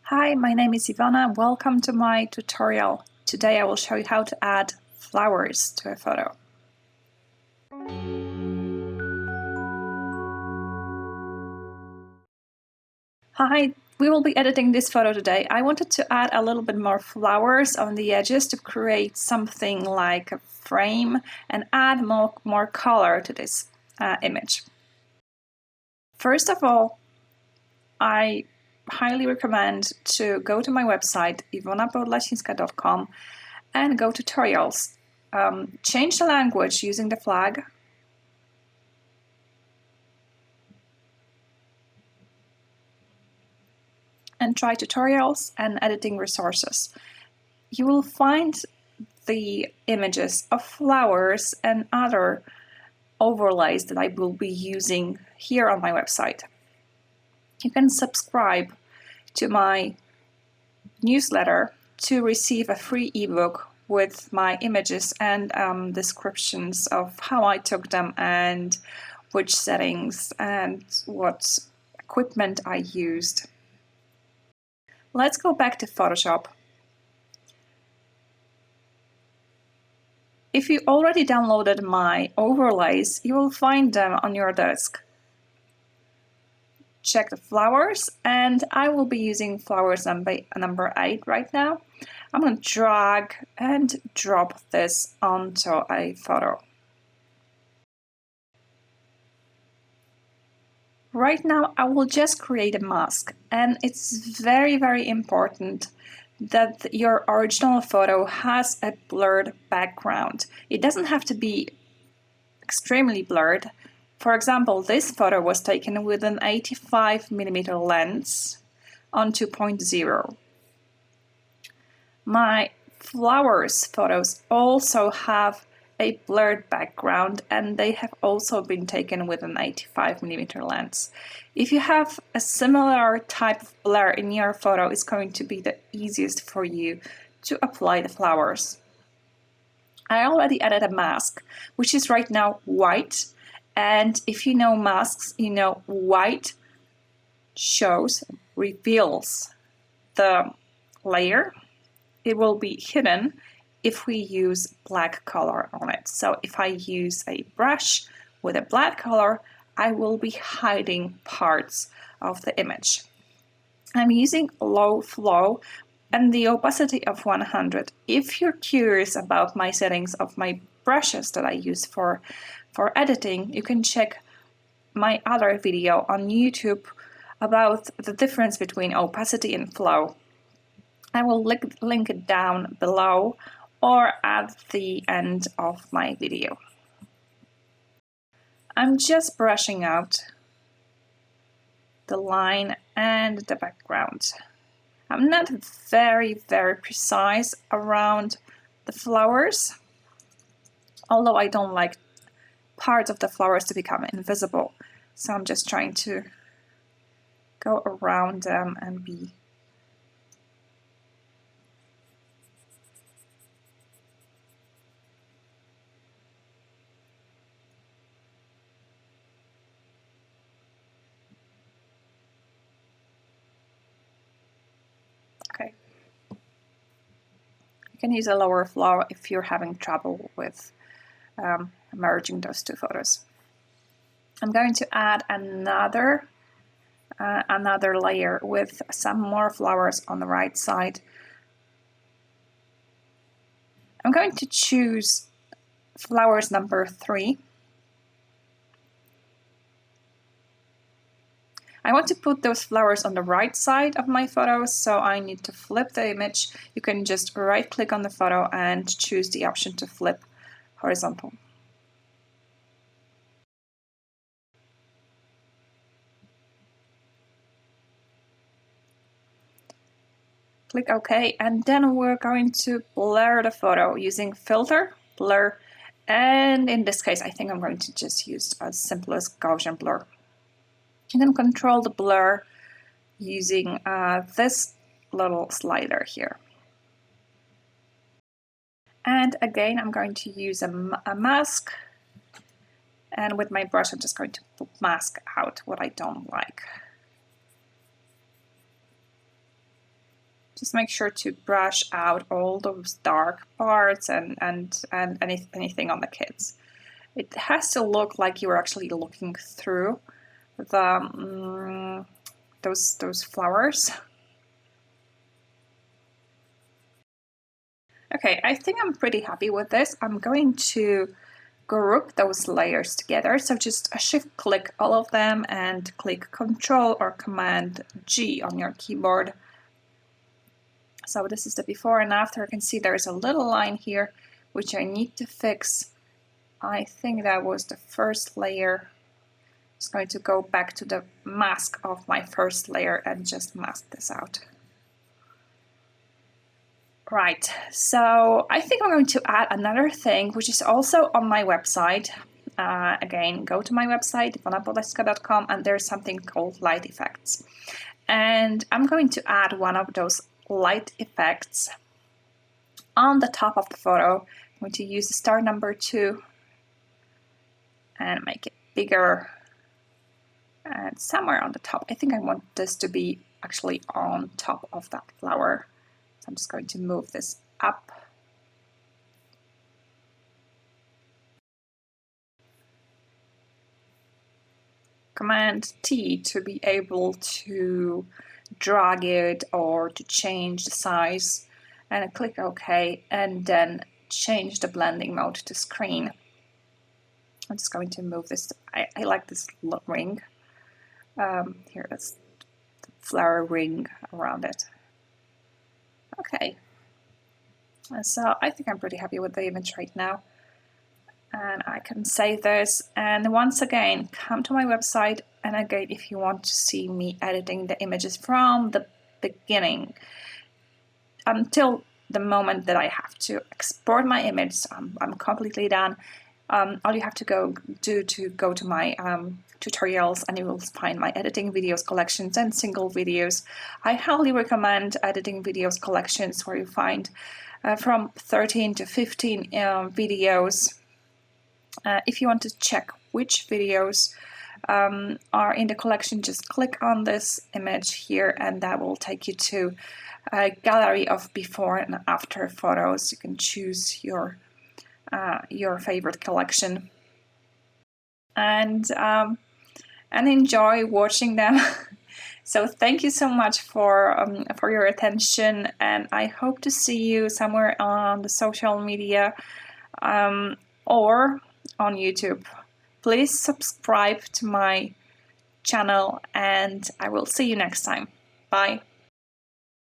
Hi, my name is Ivana. Welcome to my tutorial. Today I will show you how to add flowers to a photo. Hi, we will be editing this photo today. I wanted to add a little bit more flowers on the edges to create something like a frame and add more color to this image. First of all, I highly recommend to go to my website iwonapodlasinska.com and go to tutorials. Change the language using the flag. And try tutorials and editing resources. You will find the images of flowers and other overlays that I will be using here on my website. You can subscribe to my newsletter to receive a free ebook with my images and descriptions of how I took them and which settings and what equipment I used. Let's go back to Photoshop. If you already downloaded my overlays, you will find them on your desk. Check the flowers, and I will be using flowers number 8 right now. I'm going to drag and drop this onto a photo. Right now I will just create a mask, and it's very important that your original photo has a blurred background. It doesn't have to be extremely blurred. For example, this photo was taken with an 85mm lens on 2.0. My flowers photos also have a blurred background, and they have also been taken with an 85mm lens. If you have a similar type of blur in your photo, it's going to be the easiest for you to apply the flowers. I already added a mask, which is right now white, and if you know masks, you know white reveals the layer. It will be hidden if we use black color on it. So if I use a brush with a black color, I will be hiding parts of the image. I'm using low flow and the opacity of 100. If you're curious about my settings of my brushes that I use for editing, you can check my other video on YouTube about the difference between opacity and flow. I will link it down below or at the end of my video. I'm just brushing out the line and the background. I'm not very precise around the flowers, although I don't like parts of the flowers to become invisible. So I'm just trying to go around them and be okay. You can use a lower flow if you're having trouble with merging those two photos. I'm going to add another layer with some more flowers on the right side. I'm going to choose flowers number 3. I want to put those flowers on the right side of my photo, so I need to flip the image. You can just right click on the photo and choose the option to flip horizontal. Click OK, and then we're going to blur the photo using filter, blur, and in this case I think I'm going to just use as simple as Gaussian blur. You can control the blur using this little slider here. And again, I'm going to use a mask, and with my brush I'm just going to mask out what I don't like. Just make sure to brush out all those dark parts and anything on the kids. It has to look like you're actually looking through the those flowers. Okay, I think I'm pretty happy with this. I'm going to group those layers together. So just shift click all of them and click Control or Command G on your keyboard. So this is the before and after. You can see there's a little line here which I need to fix. I think that was the first layer. Just going to go back to the mask of my first layer and just mask this out. Right, so I think I'm going to add another thing which is also on my website. Again, go to my website, iwonapoleska.com, and there's something called light effects. And I'm going to add one of those light effects on the top of the photo. I'm going to use the star number 2 and make it bigger. And somewhere on the top, I think I want this to be actually on top of that flower. So I'm just going to move this up. Command T to be able to drag it or to change the size, and click OK, and then change the blending mode to screen. I'm just going to move this. I like this ring. Here, that's the flower ring around it. Okay, so I think I'm pretty happy with the image right now. And I can save this, and once again come to my website, and again if you want to see me editing the images from the beginning until the moment that I have to export my image, so I'm completely done. All you have to go to my tutorials, and you will find my editing videos collections and single videos. I highly recommend editing videos collections where you find from 13 to 15 videos. If you want to check which videos are in the collection, just click on this image here, and that will take you to a gallery of before and after photos. You can choose your favorite collection and enjoy watching them. So thank you so much for your attention, and I hope to see you somewhere on the social media or on YouTube. Please subscribe to my channel, and I will see you next time. Bye.